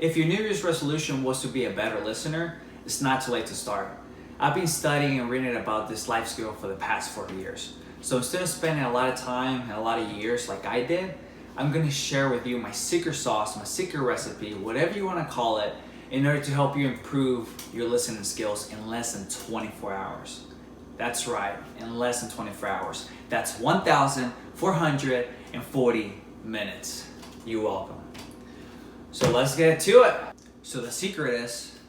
If your New Year's resolution was to be a better listener, it's not too late to start. I've been studying and reading about this life skill for the past 4 years. So instead of spending a lot of time and a lot of years like I did, I'm gonna share with you my secret sauce, my secret recipe, whatever you wanna call it, in order to help you improve your listening skills in less than 24 hours. That's right, in less than 24 hours. That's 1,440 minutes. You're welcome. So let's get to it. So the secret is,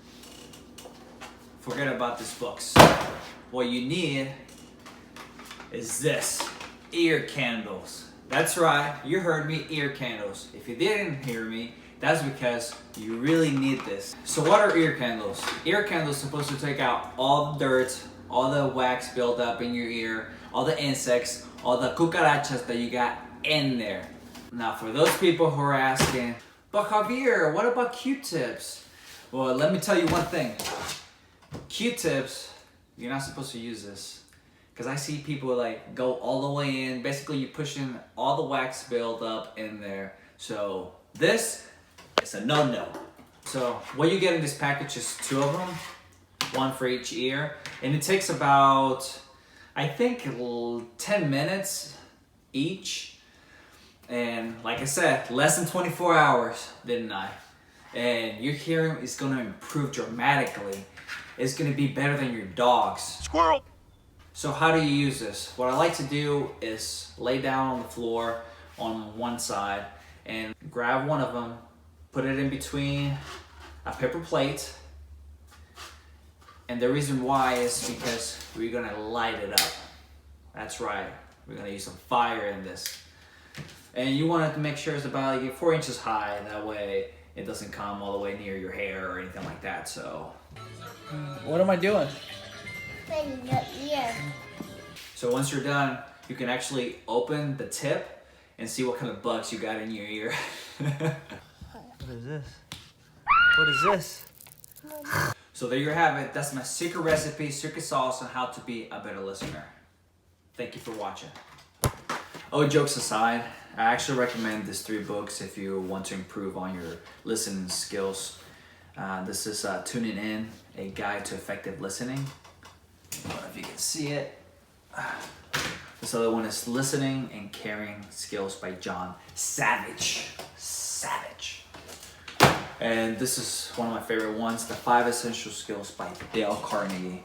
forget about these books. What you need is this, ear candles. That's right, you heard me, ear candles. If you didn't hear me, that's because you really need this. So what are ear candles? Ear candles are supposed to take out all the dirt, all the wax built up in your ear, all the insects, all the cucarachas that you got in there. Now for those people who are asking, but Javier, what about Q-tips? Well, let me tell you one thing. Q-tips, you're not supposed to use this. Because I see people like go all the way in. Basically, you're pushing all the wax build up in there. So this is a no-no. So what you get in this package is 2 of them, 1 for each ear. And it takes about, I think, 10 minutes each. And like I said, less than 24 hours, didn't I? And your hearing is gonna improve dramatically. It's gonna be better than your dog's. Squirrel! So how do you use this? What I like to do is lay down on the floor on one side and grab one of them, put it in between a paper plate. And the reason why is because we're gonna light it up. That's right, we're gonna use some fire in this. And you want to make sure it's about like 4 inches high, that way it doesn't come all the way near your hair or anything like that, so. What am I doing? In the ear. So once you're done, you can actually open the tip and see what kind of bugs you got in your ear. What is this? What is this? So there you have it. That's my secret recipe, secret sauce on how to be a better listener. Thank you for watching. Oh, jokes aside, I actually recommend these 3 books if you want to improve on your listening skills. This is Tuning In, A Guide to Effective Listening. I don't know if you can see it. This other one is Listening and Caring Skills by John Savage. And this is one of my favorite ones, The 5 Essential Skills by Dale Carnegie.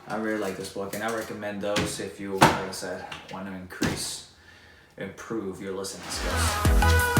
I really like this book, and I recommend those if you, like I said, want to improve your listening skills.